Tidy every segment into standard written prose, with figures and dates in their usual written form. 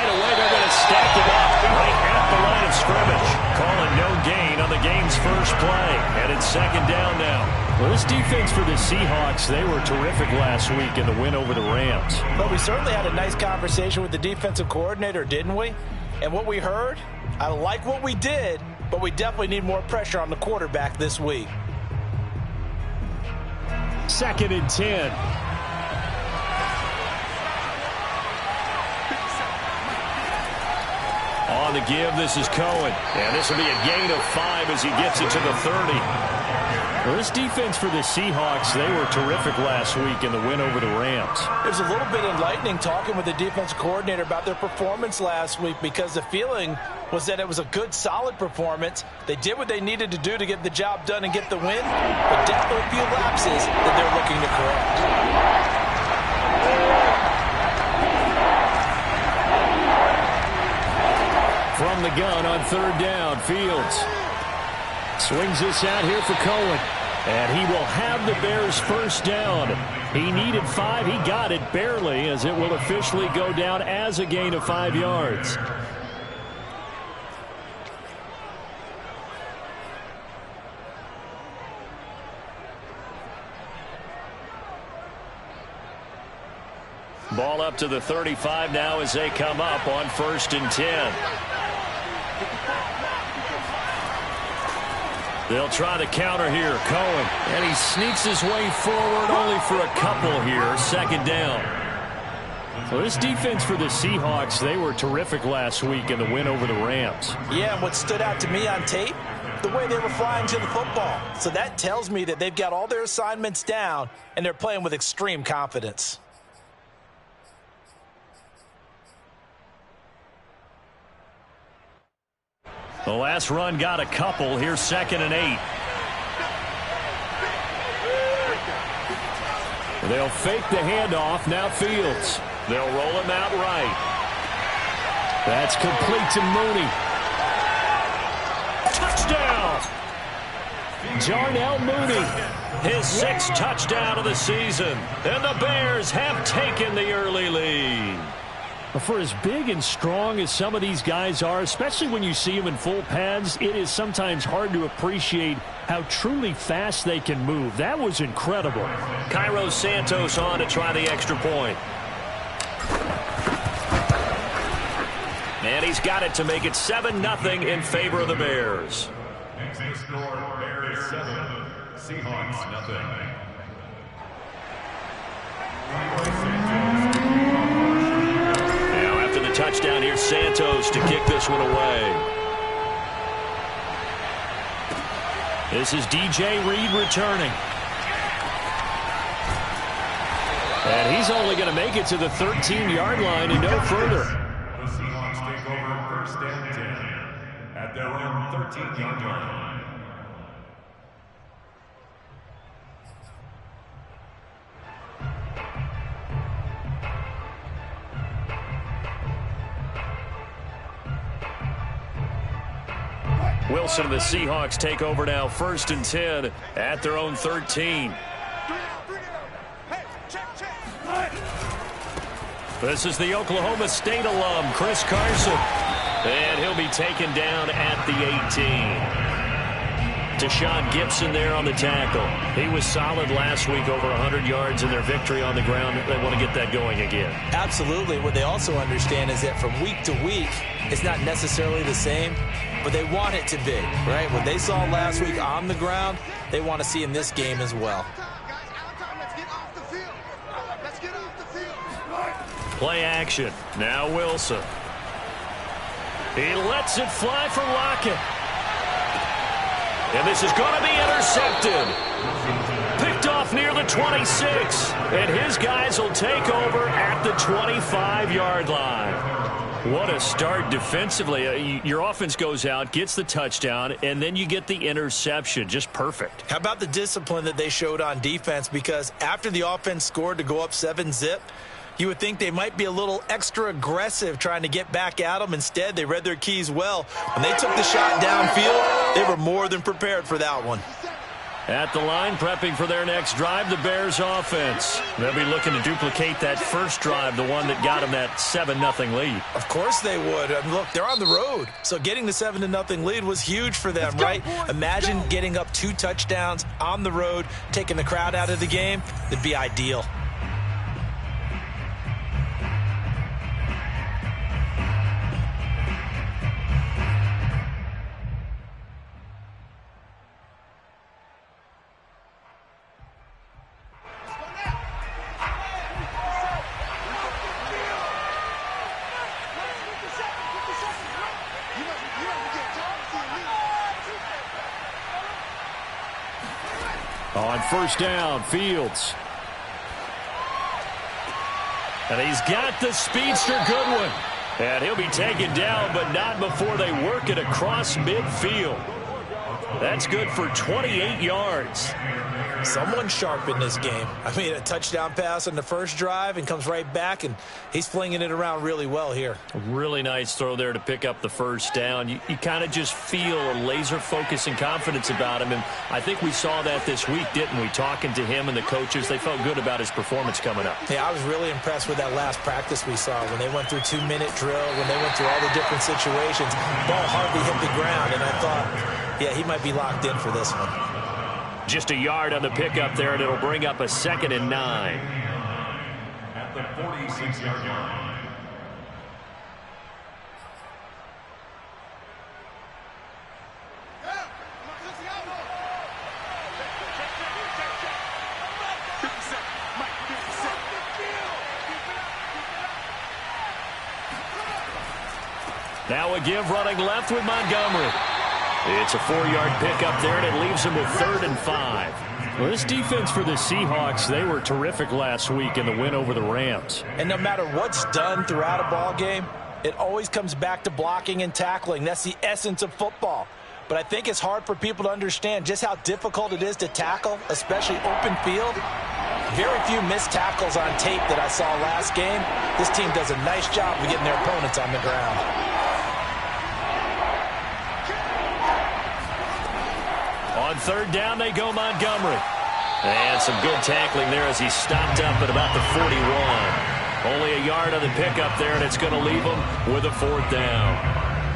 right away they're going to stack it up right at the line of scrimmage. Calling no gain on the game's first play. And it's second down now. Well, this defense for the Seahawks, they were terrific last week in the win over the Rams. But we certainly had a nice conversation with the defensive coordinator, didn't we? And what we heard, I like what we did, but we definitely need more pressure on the quarterback this week. 2nd and 10. On the give, this is Cohen. And this will be a gain of 5 as he gets it to the 30. Well, this defense for the Seahawks, they were terrific last week in the win over the Rams. It was a little bit enlightening talking with the defensive coordinator about their performance last week because the feeling was that it was a good, solid performance. They did what they needed to do to get the job done and get the win, but definitely a few lapses that they're looking to correct. From the gun on 3rd down, Fields swings this out here for Cohen. And he will have the Bears first down. He needed 5. He got it barely as it will officially go down as a gain of 5 yards. Ball up to the 35 now as they come up on 1st and 10. They'll try the counter here. Cohen. And he sneaks his way forward only for a couple here. 2nd down. Well, this defense for the Seahawks, they were terrific last week in the win over the Rams. Yeah, and what stood out to me on tape, the way they were flying to the football. So that tells me that they've got all their assignments down and they're playing with extreme confidence. The last run got a couple. Here's 2nd and 8. They'll fake the handoff. Now Fields. They'll roll him out right. That's complete to Mooney. Touchdown! Jarnell Mooney. His 6th touchdown of the season. And the Bears have taken the early lead. For as big and strong as some of these guys are, especially when you see them in full pads, it is sometimes hard to appreciate how truly fast they can move. That was incredible. Cairo Santos on to try the extra point. And he's got it to make it 7-0 in favor of the Bears. Next score, Bears 7, Seahawks 0. Touchdown here, Santos to kick this one away. This is DJ Reed returning. And he's only going to make it to the 13-yard line and no further. The Seahawks take over 1st and 10 at their own 13-yard line. Wilson and the Seahawks take over now 1st and 10 at their own 13. This is the Oklahoma State alum, Chris Carson. And he'll be taken down at the 18. Deshaun Gibson there on the tackle. He was solid last week, over 100 yards in their victory on the ground. They want to get that going again. Absolutely. What they also understand is that from week to week, it's not necessarily the same, but they want it to be, right? What they saw last week on the ground, they want to see in this game as well. Play action. Now Wilson. He lets it fly for Lockett. And this is going to be intercepted. Picked off near the 26. And his guys will take over at the 25-yard line. What a start defensively. Your offense goes out, gets the touchdown, and then you get the interception. Just perfect. How about the discipline that they showed on defense? Because after the offense scored to go up 7-0, you would think they might be a little extra aggressive trying to get back at them. Instead, they read their keys well. When they took the shot downfield, they were more than prepared for that one. At the line, prepping for their next drive, the Bears offense. They'll be looking to duplicate that first drive, the one that got them that 7-0 lead. Of course they would. I mean, look, they're on the road. So getting the 7-0 lead was huge for them, right? Imagine getting up 2 touchdowns on the road, taking the crowd out of the game. It'd be ideal. On first down, Fields. And he's got the speedster Goodwin. And he'll be taken down, but not before they work it across midfield. That's good for 28 yards. Someone sharp in this game. I mean, a touchdown pass on the first drive and comes right back, and he's flinging it around really well here. A really nice throw there to pick up the first down. You kind of just feel a laser focus and confidence about him, and I think we saw that this week, didn't we? Talking to him and the coaches, they felt good about his performance coming up. Yeah, I was really impressed with that last practice we saw when they went through 2-minute drill, when they went through all the different situations. Ball hardly hit the ground, and I thought, yeah, he might be locked in for this one. Just a yard on the pickup there, and it'll bring up a 2nd and 9. At the 46-yard line. Now a give running left with Montgomery. It's a 4-yard pickup there, and it leaves them with 3rd and 5. Well, this defense for the Seahawks, they were terrific last week in the win over the Rams. And no matter what's done throughout a ball game, it always comes back to blocking and tackling. That's the essence of football. But I think it's hard for people to understand just how difficult it is to tackle, especially open field. Very few missed tackles on tape that I saw last game. This team does a nice job of getting their opponents on the ground. On 3rd down, they go Montgomery. And some good tackling there as he stopped up at about the 41. Only a yard on the pickup there, and it's going to leave him with a 4th down.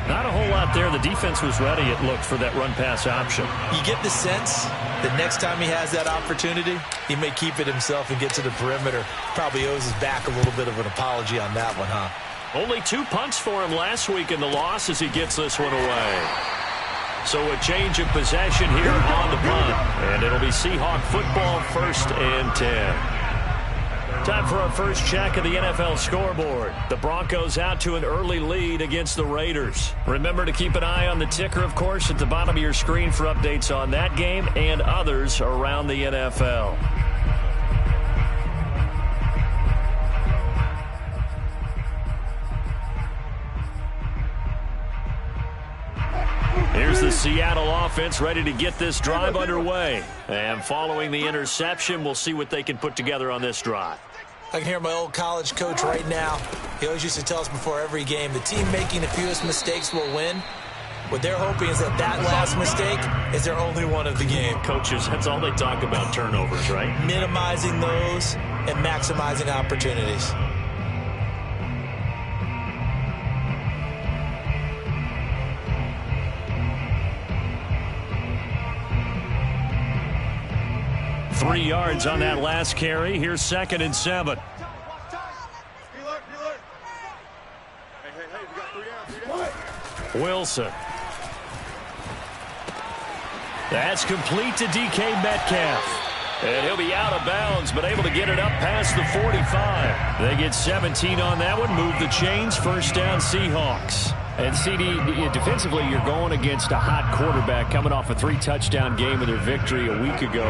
Not a whole lot there. The defense was ready, it looked, for that run-pass option. You get the sense that next time he has that opportunity, he may keep it himself and get to the perimeter. Probably owes his back a little bit of an apology on that one, huh? Only 2 punts for him last week in the loss as he gets this one away. So a change of possession here on the punt. And it'll be Seahawk football, 1st and 10. Time for our first check of the NFL scoreboard. The Broncos out to an early lead against the Raiders. Remember to keep an eye on the ticker, of course, at the bottom of your screen for updates on that game and others around the NFL. Here's the Seattle offense ready to get this drive underway. And following the interception, we'll see what they can put together on this drive. I can hear my old college coach right now. He always used to tell us before every game, the team making the fewest mistakes will win. What they're hoping is that last mistake is their only one of the game. Coaches, that's all they talk about, turnovers, right? Minimizing those and maximizing opportunities. Three yards on that last carry. Here's 2nd and 7. Wilson. That's complete to DK Metcalf. And he'll be out of bounds, but able to get it up past the 45. They get 17 on that one. Move the chains. 1st down, Seahawks. And, CD, defensively, you're going against a hot quarterback coming off a 3-touchdown game with their victory a week ago.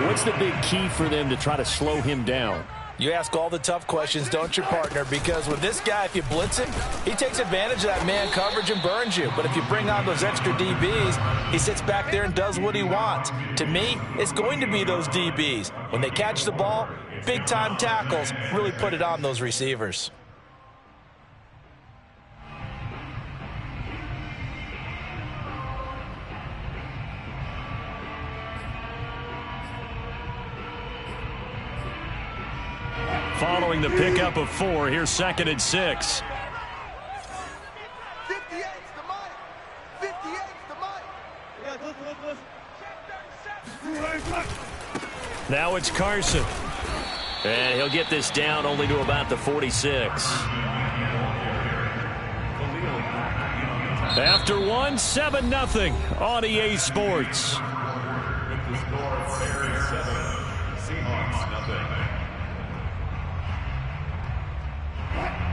What's the big key for them to try to slow him down? You ask all the tough questions, don't you, partner? Because with this guy, if you blitz him, he takes advantage of that man coverage and burns you. But if you bring on those extra DBs, he sits back there and does what he wants. To me, it's going to be those DBs. When they catch the ball, big-time tackles really put it on those receivers. following the pickup of 4. Here's 2nd and 6. Now it's Carson. And he'll get this down only to about the 46. After 1, 7-0 on EA Sports. With the score of Bears 7, Seahawks 0.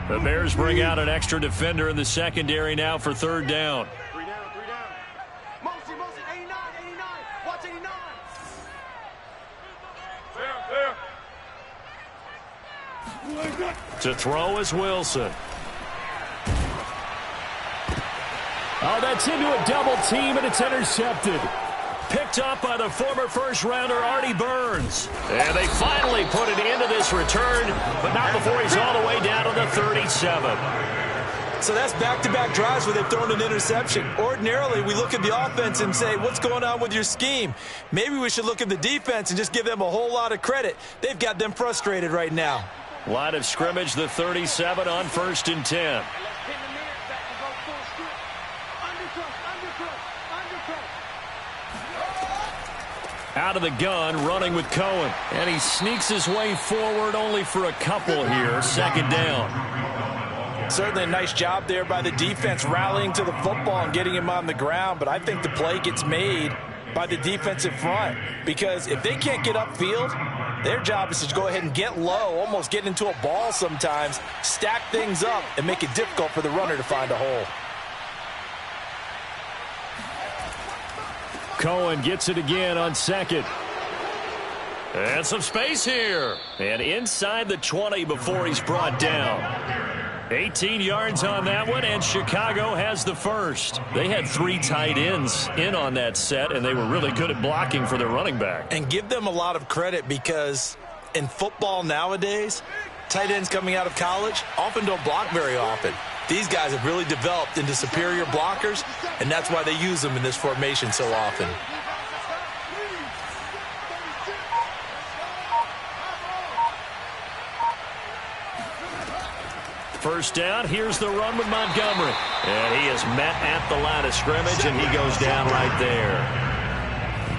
The Bears bring out an extra defender in the secondary now for 3rd down. 3 down. Mosi, 89, 89. Watch 89. There. To throw is Wilson. Oh, that's into a double team, and it's intercepted. Picked up by the former first-rounder Artie Burns. And they finally put it into this return, but not before he's all the way down to the 37. So that's back-to-back drives where they've thrown an interception. Ordinarily, we look at the offense and say, what's going on with your scheme? Maybe we should look at the defense and just give them a whole lot of credit. They've got them frustrated right now. Line of scrimmage, the 37 on 1st and 10. Out of the gun, running with Cohen. And he sneaks his way forward only for a couple here. 2nd down. Certainly a nice job there by the defense rallying to the football and getting him on the ground. But I think the play gets made by the defensive front. Because if they can't get upfield, their job is to go ahead and get low, almost get into a ball sometimes, stack things up, and make it difficult for the runner to find a hole. Cohen gets it again on 2nd. And some space here. And inside the 20 before he's brought down. 18 yards on that one, and Chicago has the first. They had 3 tight ends in on that set, and they were really good at blocking for their running back. And give them a lot of credit because in football nowadays, tight ends coming out of college often don't block very often. These guys have really developed into superior blockers, and that's why they use them in this formation so often. First down, here's the run with Montgomery. And he is met at the line of scrimmage, and he goes down right there.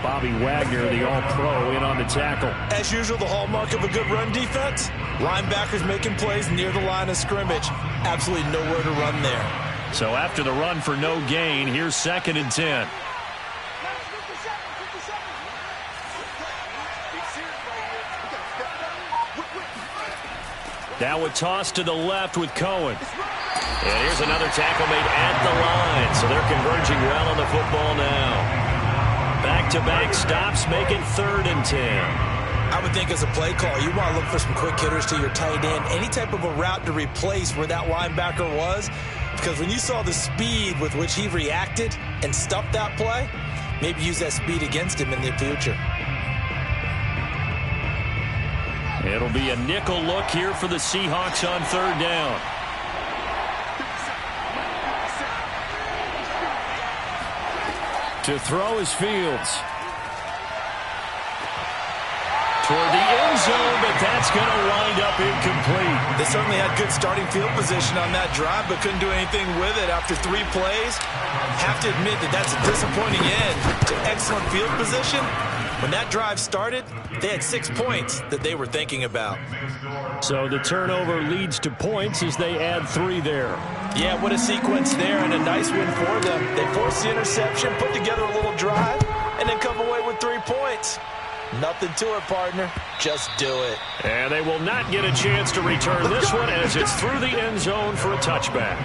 Bobby Wagner, the all-pro, in on the tackle. As usual, the hallmark of a good run defense, linebackers making plays near the line of scrimmage. Absolutely nowhere to run there. So after the run for no gain, here's 2nd and 10. Now a toss to the left with Cohen. And here's another tackle made at the line. So they're converging well on the football now. Back-to-back stops make it 3rd and 10. I would think as a play call, you want to look for some quick hitters to your tight end. Any type of a route to replace where that linebacker was. Because when you saw the speed with which he reacted and stuffed that play, maybe use that speed against him in the future. It'll be a nickel look here for the Seahawks on 3rd down. To throw is Fields. Toward the end zone, but that's going to wind up incomplete. They certainly had good starting field position on that drive, but couldn't do anything with it after 3 plays. Have to admit that that's a disappointing end to excellent field position. When that drive started, they had 6 points that they were thinking about. So the turnover leads to points as they add 3 there. Yeah, what a sequence there, and a nice win for them. They forced the interception, put together a little drive, and then come away with 3 points. Nothing to it, partner. Just do it. And they will not get a chance to return this one as it's through the end zone for a touchback.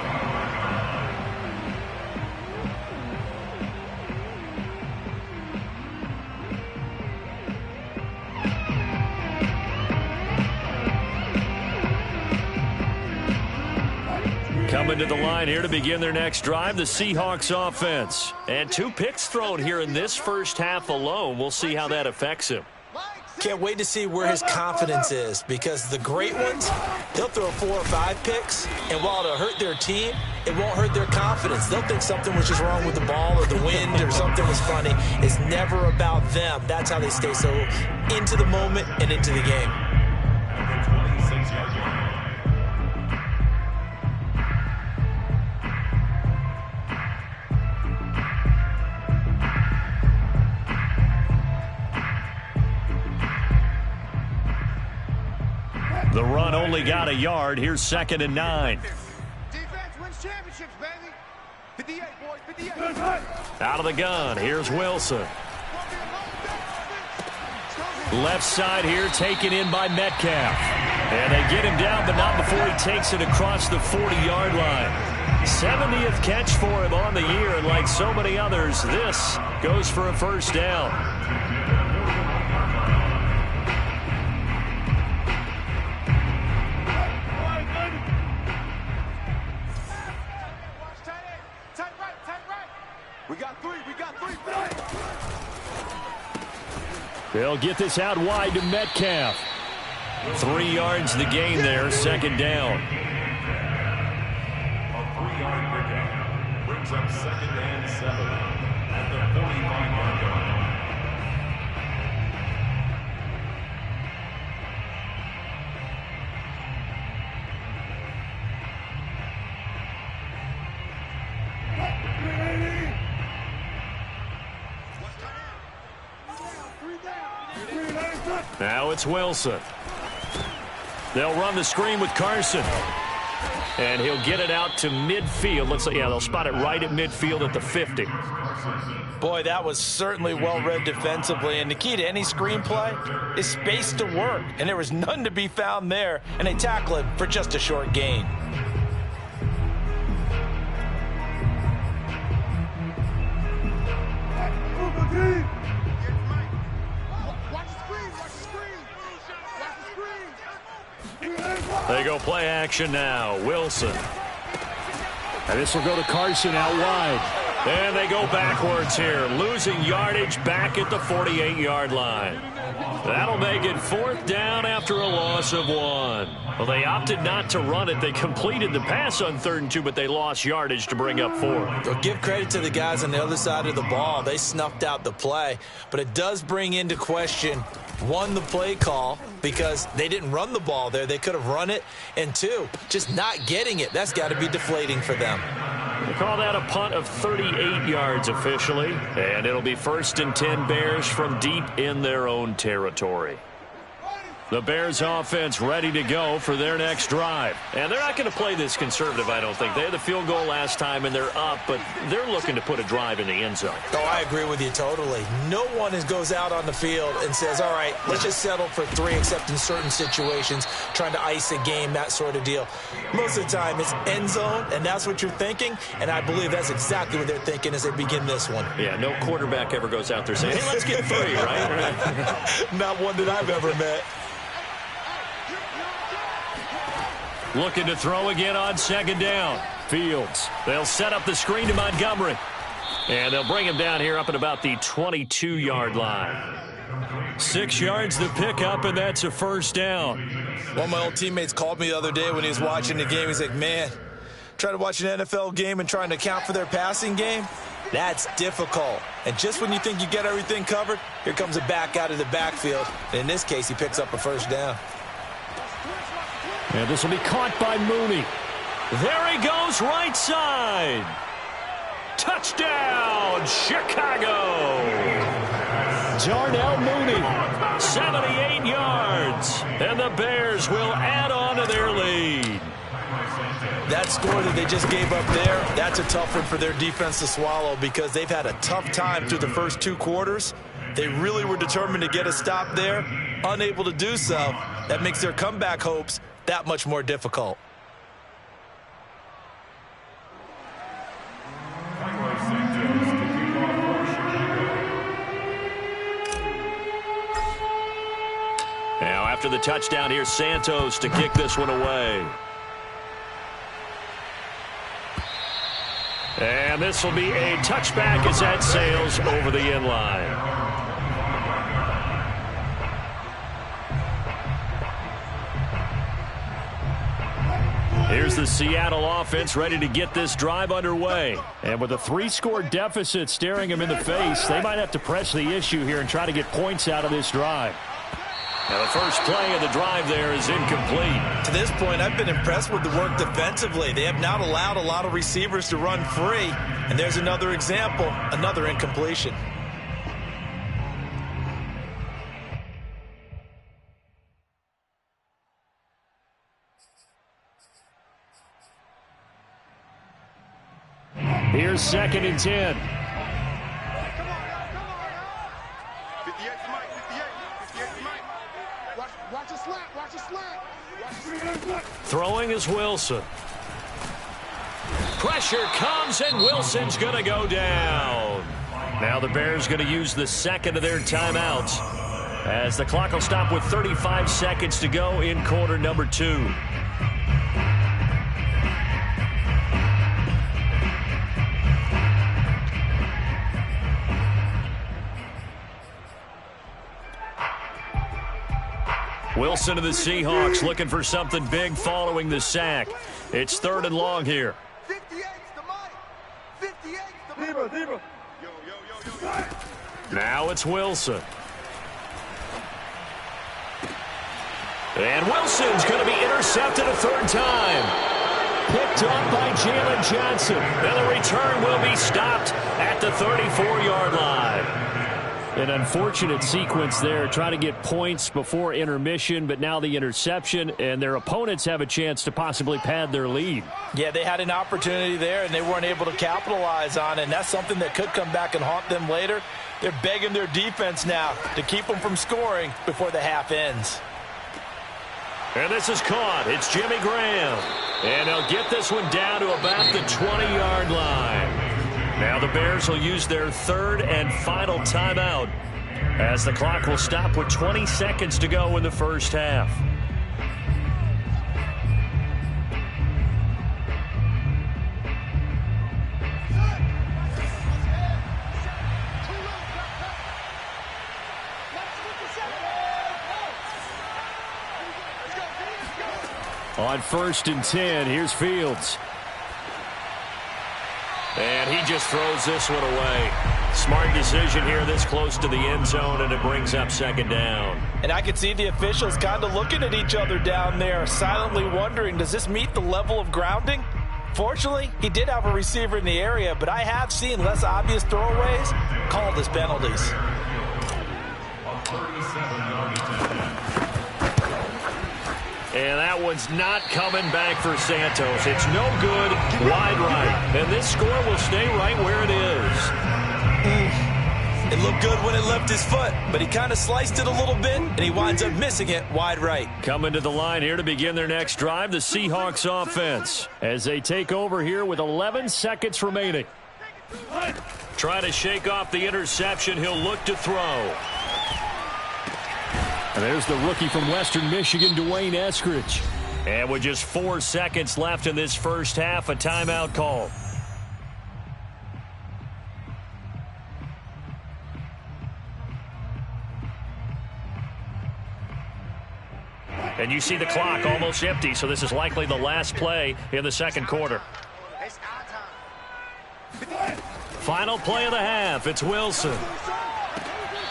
Coming to the line here to begin their next drive, the Seahawks offense. And 2 picks thrown here in this first half alone. We'll see how that affects him. Can't wait to see where his confidence is, because the great ones, they'll throw 4 or 5 picks, and while it'll hurt their team, it won't hurt their confidence. They'll think something was just wrong with the ball or the wind or something was funny. It's never about them. That's how they stay so into the moment and into the game. 26 yards. run only got a yard. Here's 2nd and 9. Defense wins championships, baby. 58, boys, 58. Out of the gun, here's Wilson. Left side here, taken in by Metcalf. And they get him down, but not before he takes it across the 40-yard line. 70th catch for him on the year, and like so many others, this goes for a first down. We got three. They'll get this out wide to Metcalf. 3 yards the gain there, 2nd down. A 3-yard pickup brings up 2nd and 7 at the 45-yard line. Now it's Wilson. They'll run the screen with Carson. And he'll get it out to midfield. Looks like, yeah, they'll spot it right at midfield at the 50. Boy, that was certainly well-read defensively. And the key to any screenplay is space to work. And there was none to be found there. And they tackle him for just a short gain. They go play action now. Wilson. And this will go to Carson out wide. And they go backwards here, losing yardage back at the 48-yard line. That'll make it 4th down after a loss of 1. Well, they opted not to run it. They completed the pass on 3rd and 2, but they lost yardage to bring up 4. Well, give credit to the guys on the other side of the ball. They snuffed out the play. But it does bring into question, 1, the play call, because they didn't run the ball there. They could have run it. And 2, just not getting it. That's got to be deflating for them. They call that a punt of 38 yards officially. And it'll be 1st and 10 Bears from deep in their own territory. The Bears offense ready to go for their next drive. And they're not going to play this conservative, I don't think. They had the field goal last time, and they're up, but they're looking to put a drive in the end zone. Oh, I agree with you totally. No one goes out on the field and says, all right, let's just settle for 3, except in certain situations, trying to ice a game, that sort of deal. Most of the time, it's end zone, and that's what you're thinking, and I believe that's exactly what they're thinking as they begin this one. Yeah, no quarterback ever goes out there saying, hey, let's get 3, right? Not one that I've ever met. Looking to throw again on 2nd down. Fields. They'll set up the screen to Montgomery. And they'll bring him down here up at about the 22-yard line. 6 yards to pick up, and that's a 1st down. One of my old teammates called me the other day when he was watching the game. He's like, man, trying to watch an NFL game and trying to account for their passing game, that's difficult. And just when you think you get everything covered, here comes a back out of the backfield. And in this case, he picks up a 1st down. And this will be caught by Mooney. There he goes, right side. Touchdown, Chicago. Darnell Mooney, 78 yards. And the Bears will add on to their lead. That score that they just gave up there, that's a tough one for their defense to swallow because they've had a tough time through the first 2 quarters. They really were determined to get a stop there, unable to do so. That makes their comeback hopes that much more difficult. Now after the touchdown, here's Santos to kick this one away. And this will be a touchback as that sails over the end line. Here's the Seattle offense ready to get this drive underway. And with a 3-score deficit staring them in the face, they might have to press the issue here and try to get points out of this drive. Now the first play of the drive there is incomplete. To this point, I've been impressed with the work defensively. They have not allowed a lot of receivers to run free. And there's another example, another incompletion. Here's 2nd and 10. Come on, come on. 58 to Mike, 58 to Mike. Watch the slant, watch the slant. Throwing is Wilson. Pressure comes, and Wilson's going to go down. Now the Bears going to use the second of their timeouts, as the clock will stop with 35 seconds to go in quarter number 2. Wilson to the Seahawks looking for something big following the sack. It's 3rd and long here. 58 to Mike. 58 to Mike. Yo. Now it's Wilson. And Wilson's going to be intercepted a 3rd time. Picked up by Jalen Johnson. And the return will be stopped at the 34-yard line. An unfortunate sequence there, trying to get points before intermission, but now the interception, and their opponents have a chance to possibly pad their lead. Yeah, they had an opportunity there, and they weren't able to capitalize on it, and that's something that could come back and haunt them later. They're begging their defense now to keep them from scoring before the half ends. And this is caught. It's Jimmy Graham. And they'll get this one down to about the 20-yard line. Now the Bears will use their 3rd and final timeout, as the clock will stop with 20 seconds to go in the first half. On 1st and 10, here's Fields. And he just throws this one away. Smart decision here this close to the end zone, and it brings up 2nd down. And I could see the officials kind of looking at each other down there, silently wondering, does this meet the level of grounding? Fortunately, he did have a receiver in the area, but I have seen less obvious throwaways called as penalties. And that one's not coming back for Santos. It's no good, wide right. And this score will stay right where it is. It looked good when it left his foot, but he kind of sliced it a little bit, and he winds up missing it wide right. Coming to the line here to begin their next drive, the Seahawks offense, as they take over here with 11 seconds remaining. Trying to shake off the interception. He'll look to throw. And there's the rookie from Western Michigan, Dwayne Eskridge. And with just 4 seconds left in this first half, a timeout call. And you see the clock almost empty, so this is likely the last play in the second quarter. Final play of the half. It's Wilson.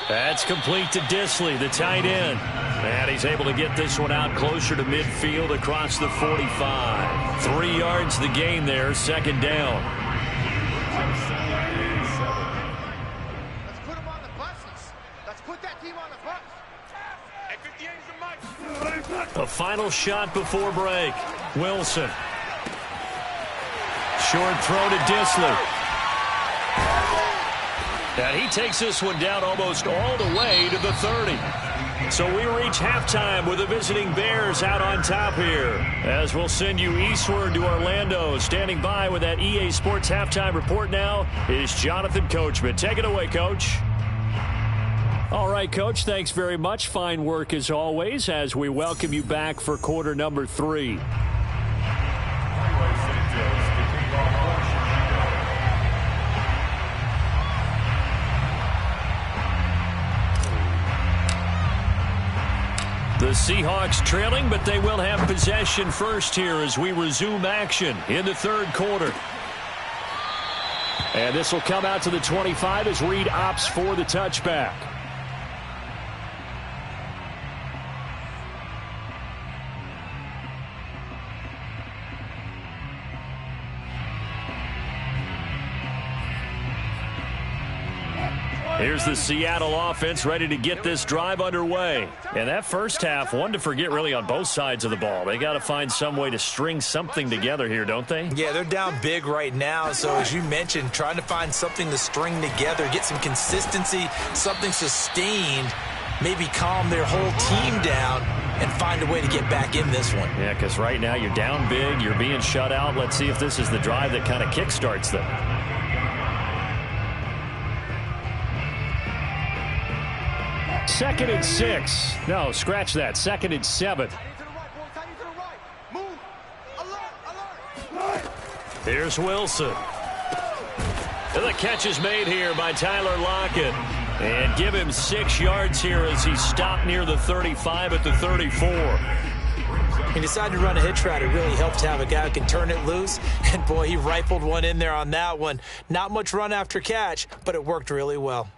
That's complete to Disley, the tight end. And he's able to get this one out closer to midfield across the 45. 3 yards the gain there, 2nd down. Let's put them on the buses. Let's put that team on the bus. Hey, 58 to Mike. A final shot before break. Wilson. Short throw to Disley. And he takes this one down almost all the way to the 30. So we reach halftime with the visiting Bears out on top here. As we'll send you eastward to Orlando. Standing by with that EA Sports halftime report now is Jonathan Coachman. Take it away, Coach. All right, Coach, thanks very much. Fine work as always as we welcome you back for quarter number 3. The Seahawks trailing, but they will have possession first here as we resume action in the third quarter. And this will come out to the 25 as Reed opts for the touchback. Here's the Seattle offense ready to get this drive underway. And that first half, one to forget really on both sides of the ball. They got to find some way to string something together here, don't they? Yeah, they're down big right now. So as you mentioned, trying to find something to string together, get some consistency, something sustained, maybe calm their whole team down and find a way to get back in this one. Yeah, because right now you're down big, you're being shut out. Let's see if this is the drive that kind of kickstarts them. Second and 6. No, scratch that. Second and 7. Here's Wilson. And the catch is made here by Tyler Lockett. And give him 6 yards here as he stopped near the 35 at the 34. He decided to run a hitch route. It really helped to have a guy who can turn it loose. And, boy, he rifled one in there on that one. Not much run after catch, but it worked really well.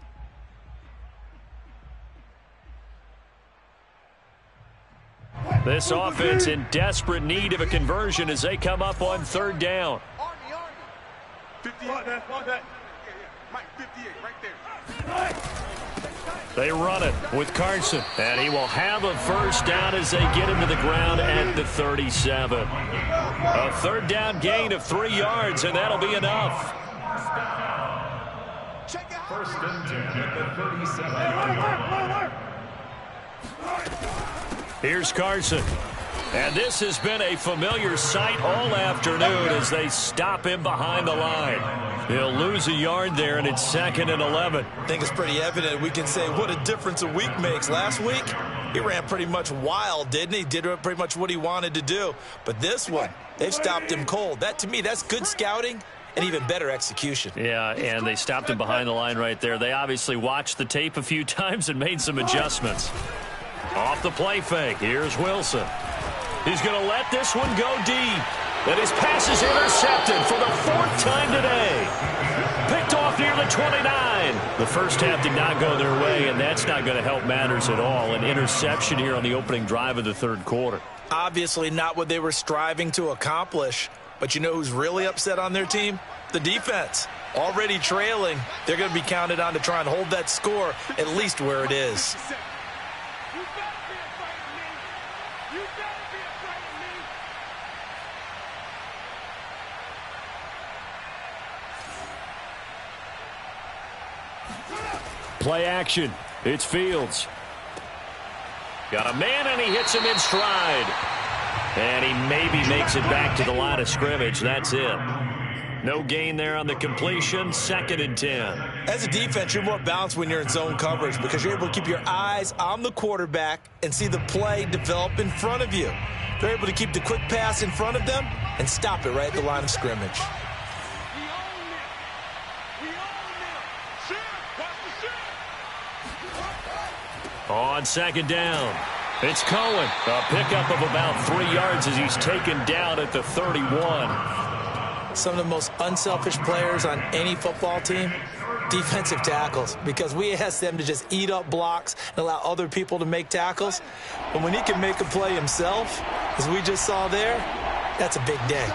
This offense in desperate need of a conversion as they come up on third down. 58, Mike, 58, right there. They run it with Carson, and he will have a first down as they get him to the ground at the 37. A third down gain of 3 yards, and that'll be enough. First and 10 at the 37-yard line. Here's Carson. And this has been a familiar sight all afternoon as they stop him behind the line. He'll lose a yard there, and it's 2nd and 11. I think it's pretty evident. We can say what a difference a week makes. Last week, he ran pretty much wild, didn't he? Did pretty much what he wanted to do. But this one, they've stopped him cold. That, to me, that's good scouting and even better execution. Yeah, and they stopped him behind the line right there. They obviously watched the tape a few times and made some adjustments. Off the play fake, here's Wilson. He's going to let this one go deep. And his pass is intercepted for the 4th time today. Picked off near the 29. The first half did not go their way, and that's not going to help matters at all. An interception here on the opening drive of the third quarter. Obviously not what they were striving to accomplish. But you know who's really upset on their team? The defense. Already trailing. They're going to be counted on to try and hold that score at least where it is. Play action. It's Fields. Got a man, and he hits him in stride. And he maybe makes it back to the line of scrimmage. That's it. No gain there on the completion. 2nd and 10. As a defense, you're more balanced when you're in zone coverage because you're able to keep your eyes on the quarterback and see the play develop in front of you. They're able to keep the quick pass in front of them and stop it right at the line of scrimmage. On 2nd down, it's Cohen. A pickup of about 3 yards as he's taken down at the 31. Some of the most unselfish players on any football team, defensive tackles, because we ask them to just eat up blocks and allow other people to make tackles. But when he can make a play himself, as we just saw there, that's a big day.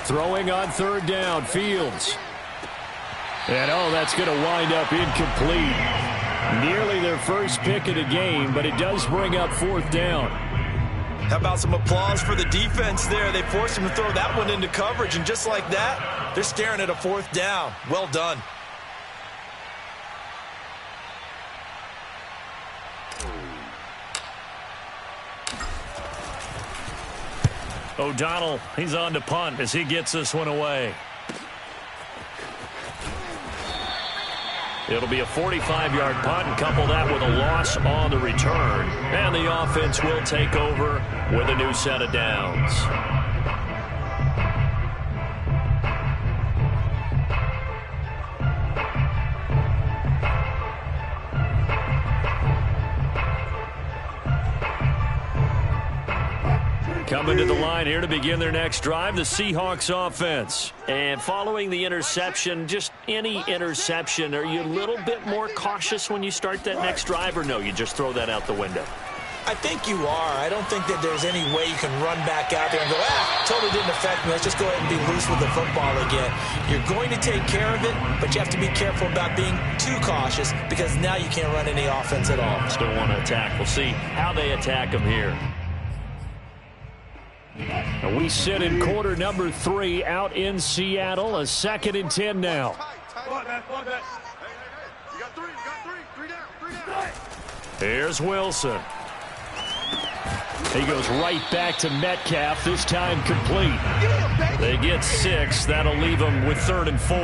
Throwing on third down, Fields. And, oh, that's going to wind up incomplete. Nearly their first pick of the game, but it does bring up 4th down. How about some applause for the defense there? They forced him to throw that one into coverage, and just like that, they're staring at a 4th down. Well done. O'Donnell, he's on to punt as he gets this one away. It'll be a 45-yard punt, and couple that with a loss on the return. And the offense will take over with a new set of downs. Coming to the line here to begin their next drive, the Seahawks offense. And following the interception, just any interception, are you a little bit more cautious when you start that next drive, or no, you just throw that out the window? I think you are. I don't think that there's any way you can run back out there and go, totally didn't affect me. Let's just go ahead and be loose with the football again. You're going to take care of it, but you have to be careful about being too cautious because now you can't run any offense at all. Still want to attack. We'll see how they attack him here. We sit in quarter number 3 out in Seattle. A 2nd and 10 now. Here's Wilson. He goes right back to Metcalf, this time complete. They get 6. That'll leave them with 3rd and 4.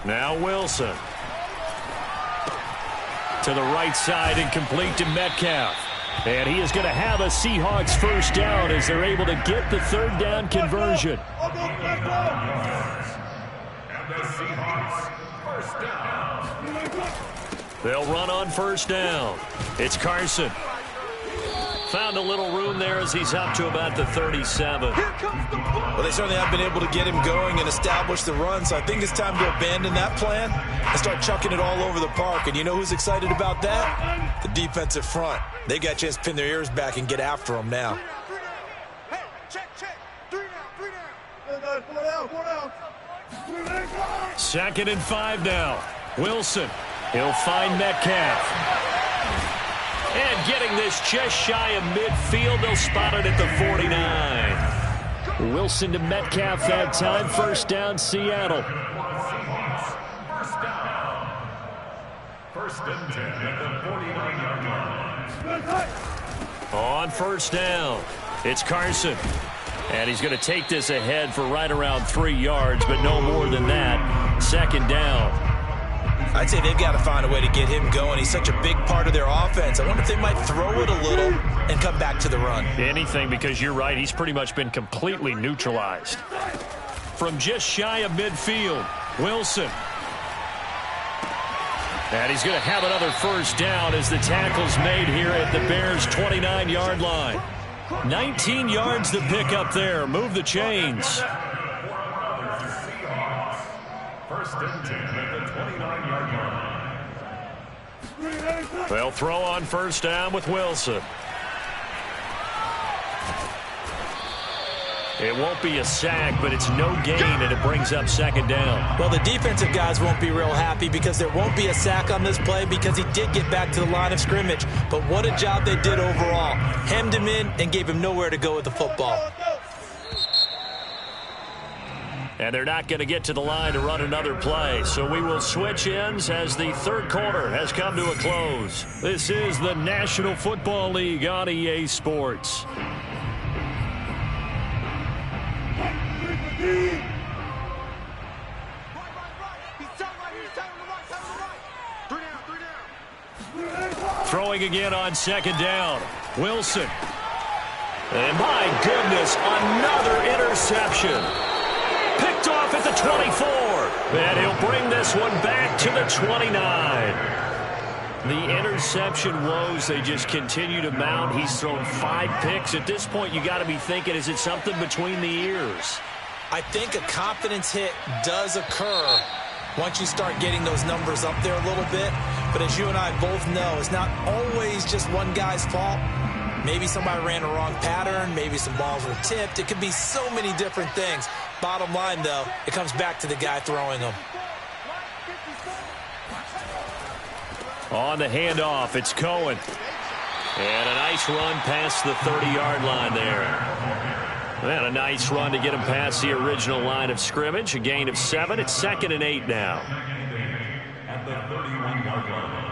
Now Wilson. To the right side and complete to Metcalf. And he is going to have a Seahawks first down as they're able to get the 3rd down conversion. And the Seahawks first down. They'll run on first down. It's Carson. Found a little room there as he's up to about the 37. Well, they certainly have been able to get him going and establish the run, so I think it's time to abandon that plan and start chucking it all over the park. And you know who's excited about that? The defensive front. They got a chance to pin their ears back and get after him now. Hey, check. 3 down. 4 down. 2nd and 5 now. Wilson. He'll find Metcalf. And getting this just shy of midfield, they'll spot it at the 49. Wilson to Metcalf that time. First down, Seattle. First and 10 at the 49-yard line. On first down, it's Carson. And he's going to take this ahead for right around 3 yards, but no more than that. 2nd down. I'd say they've got to find a way to get him going. He's such a big part of their offense. I wonder if they might throw it a little and come back to the run. Anything, because you're right. He's pretty much been completely neutralized. From just shy of midfield, Wilson. And he's going to have another first down as the tackle's made here at the Bears' 29-yard line. 19 yards to pick up there. Move the chains. First and 10 at the 29-yard line. They'll throw on first down with Wilson. It won't be a sack, but it's no gain, and it brings up 2nd down. Well, the defensive guys won't be real happy because there won't be a sack on this play because he did get back to the line of scrimmage. But what a job they did overall. Hemmed him in and gave him nowhere to go with the football. And they're not going to get to the line to run another play. So we will switch ends as the 3rd quarter has come to a close. This is the National Football League on EA Sports. Throwing again on 2nd down. Wilson. And my goodness, another interception. Picked off at the 24. And he'll bring this one back to the 29. The interception woes, they just continue to mount. He's thrown 5 picks. At this point, you got to be thinking, is it something between the ears? I think a confidence hit does occur once you start getting those numbers up there a little bit. But as you and I both know, it's not always just one guy's fault. Maybe somebody ran a wrong pattern. Maybe some balls were tipped. It could be so many different things. Bottom line, though, it comes back to the guy throwing them. On the handoff, it's Cohen. And a nice run past the 30-yard line there. And a nice run to get him past the original line of scrimmage. A gain of 7. It's 2nd and 8 now. At the 31-yard line.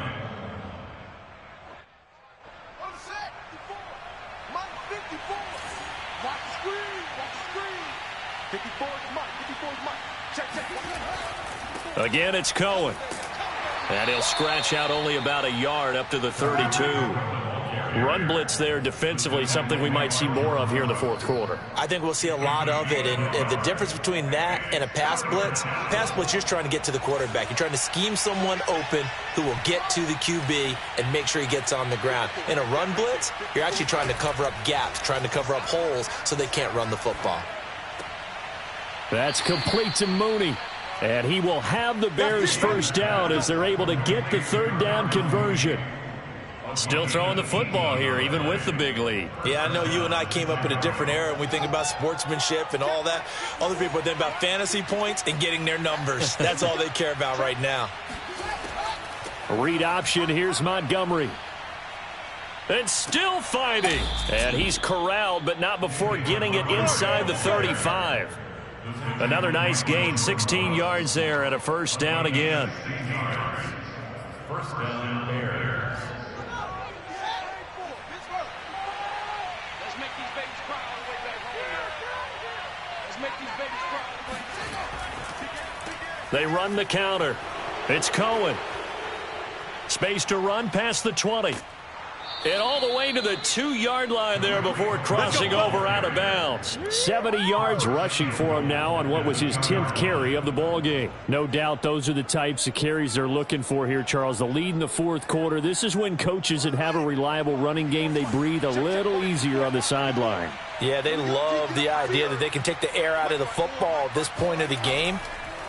Again, it's Cohen. And he'll scratch out only about a yard up to the 32. Run blitz there defensively, something we might see more of here in the fourth quarter. I think we'll see a lot of it, and the difference between that and a pass blitz, you're just trying to get to the quarterback. You're trying to scheme someone open who will get to the QB and make sure he gets on the ground. In a run blitz, you're actually trying to cover up gaps, trying to cover up holes so they can't run the football. That's complete to Mooney. And he will have the Bears first down as they're able to get the third down conversion. Still throwing the football here, even with the big lead. Yeah, I know you and I came up in a different era, and we think about sportsmanship and all that. Other people think about fantasy points and getting their numbers. That's all they care about right now. Read option, here's Montgomery. And still fighting. And he's corralled, but not before getting it inside the 35. Another nice gain, 16 yards there, and a first down again. First down, Bears. Let's make these babies cry all the way back home. Let's make these babies cry all the way back. They run the counter. It's Cohen. Space to run past the 20. And all the way to the 2-yard line there before crossing over out of bounds. 70 yards rushing for him now on what was his 10th carry of the ball game. No doubt those are the types of carries they're looking for here, Charles. The lead in the fourth quarter. This is when coaches that have a reliable running game, they breathe a little easier on the sideline. Yeah, they love the idea that they can take the air out of the football at this point of the game.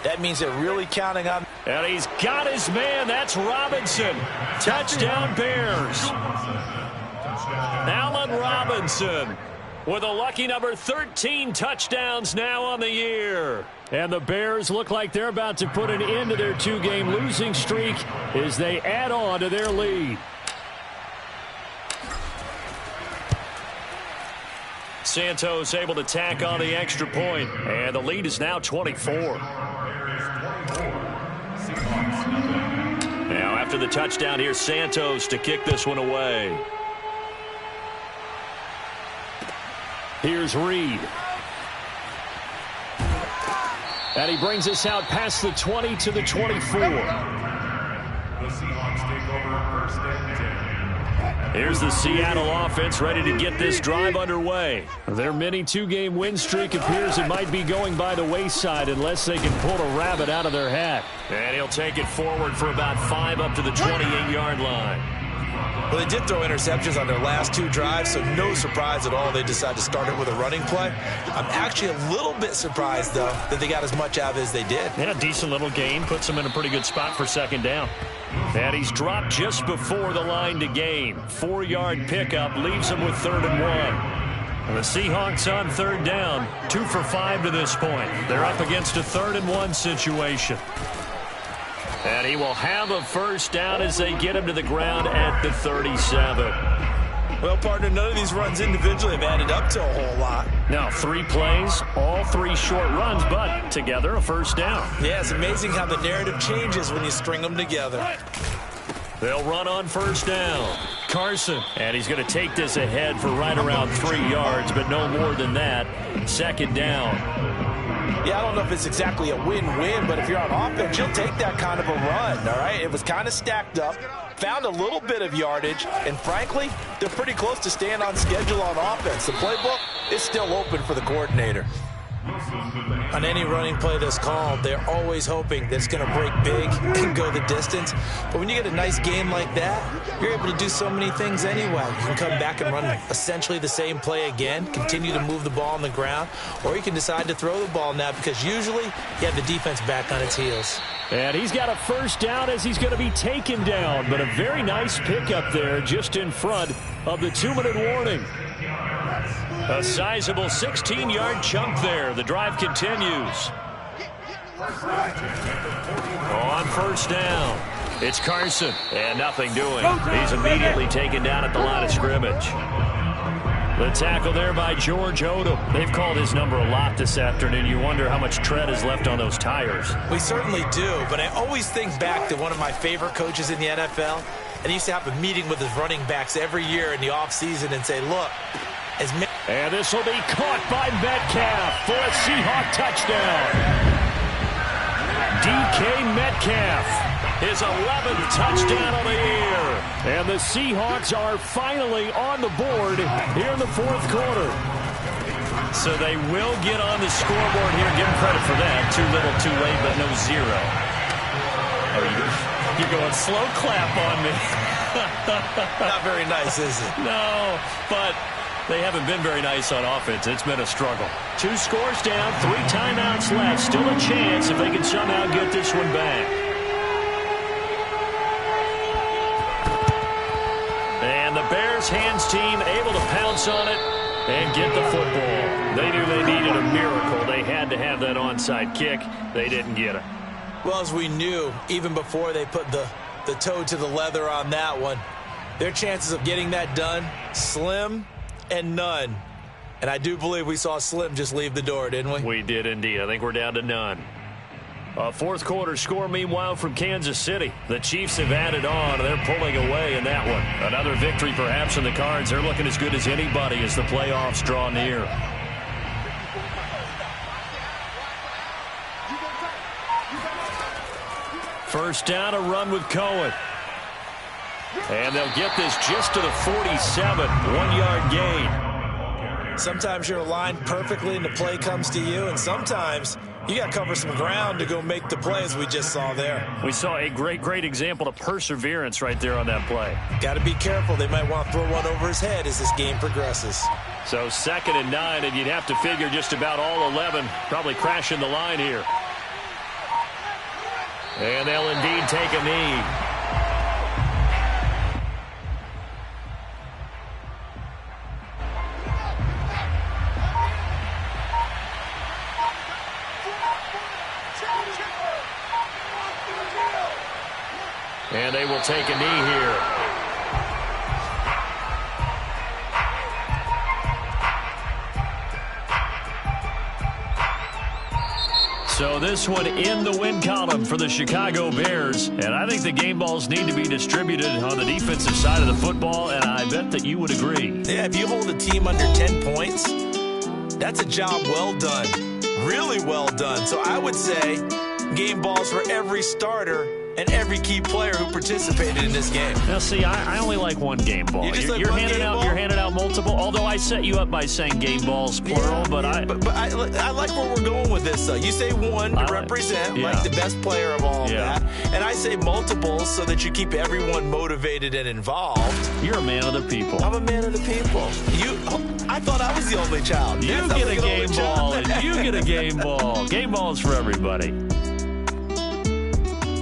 That means they're really counting on. And he's got his man. That's Robinson. Touchdown, Bears. Allen Robinson with a lucky number 13 touchdowns now on the year. And the Bears look like they're about to put an end to their 2-game losing streak as they add on to their lead. Santos able to tack on the extra point, and the lead is now 24. Now after the touchdown, here's Santos to kick this one away. Here's Reed. And he brings us out past the 20 to the 24. The Seahawks take over first and 10. Here's the Seattle offense ready to get this drive underway. Their mini 2-game win streak appears it might be going by the wayside unless they can pull a rabbit out of their hat. And he'll take it forward for about 5 up to the 28-yard line. Well, they did throw interceptions on their last 2 drives, so no surprise at all they decided to start it with a running play. I'm actually a little bit surprised, though, that they got as much out of it as they did. Yeah, decent little gain. Puts them in a pretty good spot for second down. And he's dropped just before the line to gain. 4-yard pickup leaves him with 3rd and 1. And the Seahawks on 3rd down, 2 for 5 to this point. They're up against a 3rd and 1 situation. And he will have a first down as they get him to the ground at the 37. Well, partner, none of these runs individually have added up to a whole lot. Now 3 plays, all 3 short runs, but together a first down. Yeah, it's amazing how the narrative changes when you string them together. They'll run on first down. Carson, and he's going to take this ahead for right around 3 yards, but no more than that. Second down. Yeah, I don't know if it's exactly a win-win, but if you're on offense, you'll take that kind of a run, all right? It was kind of stacked up, found a little bit of yardage, and frankly, they're pretty close to staying on schedule on offense. The playbook is still open for the coordinator. On any running play that's called, they're always hoping that it's going to break big and go the distance. But when you get a nice game like that, you're able to do so many things anyway. You can come back and run essentially the same play again, continue to move the ball on the ground, or you can decide to throw the ball now because usually you have the defense back on its heels. And he's got a first down as he's going to be taken down, but a very nice pickup there just in front of the 2-minute warning. A sizable 16-yard chunk there. The drive continues. On first down, it's Carson, and nothing doing. He's immediately taken down at the line of scrimmage. The tackle there by George Odom. They've called his number a lot this afternoon. You wonder how much tread is left on those tires. We certainly do, but I always think back to one of my favorite coaches in the NFL, and he used to have a meeting with his running backs every year in the offseason and say, look, and this will be caught by Metcalf for a Seahawk touchdown. DK Metcalf, his 11th touchdown of the year. And the Seahawks are finally on the board here in the fourth quarter. So they will get on the scoreboard here. Give them credit for that. Too little, too late, but no zero. Oh, you're going slow clap on me. Not very nice, is it? No, but they haven't been very nice on offense. It's been a struggle. 2 scores down, 3 timeouts left. Still a chance if they can somehow get this one back. And the Bears hands team able to pounce on it and get the football. They knew they needed a miracle. They had to have that onside kick. They didn't get it. Well, as we knew, even before they put the toe to the leather on that one, their chances of getting that done, slim and none. And I do believe we saw Slim just leave the door, didn't we? We did indeed. I think we're down to none. A fourth quarter score, meanwhile, from Kansas City. The Chiefs have added on, and they're pulling away in that one. Another victory perhaps in the cards. They're looking as good as anybody as the playoffs draw near. First down, a run with Cohen. And they'll get this just to the 47, 1-yard gain. Sometimes you're aligned perfectly and the play comes to you, and sometimes you got to cover some ground to go make the play, as we just saw there. We saw a great example of perseverance right there on that play. Got to be careful. They might want to throw one over his head as this game progresses. So 2nd and 9, and you'd have to figure just about all 11 probably crashing the line here. And they'll indeed take a knee. And they will take a knee here. So this one in the win column for the Chicago Bears. And I think the game balls need to be distributed on the defensive side of the football, and I bet that you would agree. Yeah, if you hold a team under 10 points, that's a job well done. Really well done. So I would say game balls for every starter and every key player who participated in this game. Now, see, I only like one game ball. You're handing out multiple. Although I set you up by saying game balls plural, but I like where we're going with this. Though you say one to represent like the best player of all of that, and I say multiples so that you keep everyone motivated and involved. You're a man of the people. I'm a man of the people. I thought I was the only child. You get a game ball, and you get a game ball. Game balls for everybody.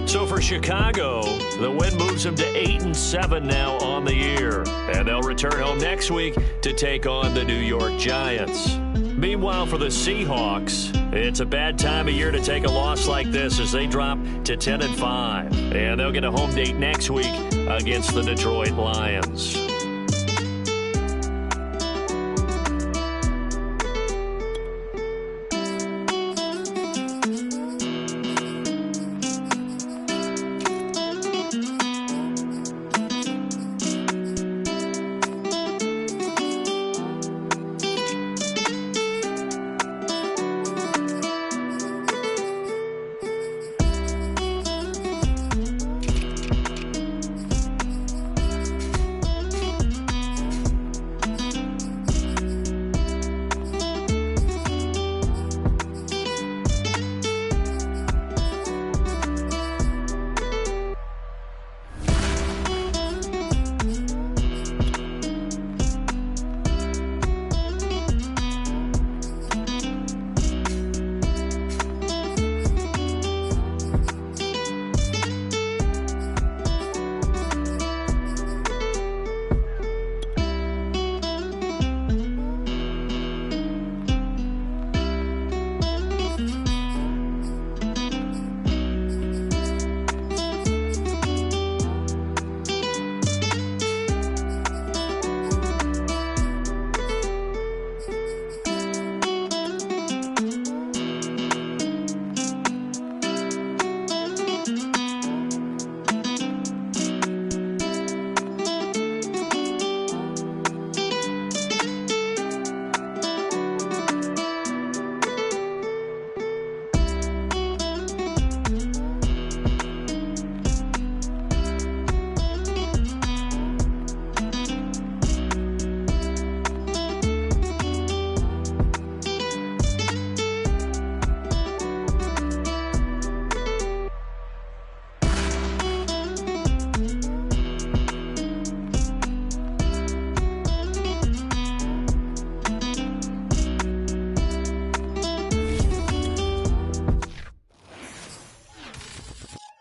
So for Chicago, the win moves them to 8-7 now on the year. And they'll return home next week to take on the New York Giants. Meanwhile, for the Seahawks, it's a bad time of year to take a loss like this as they drop to 10-5. And they'll get a home date next week against the Detroit Lions.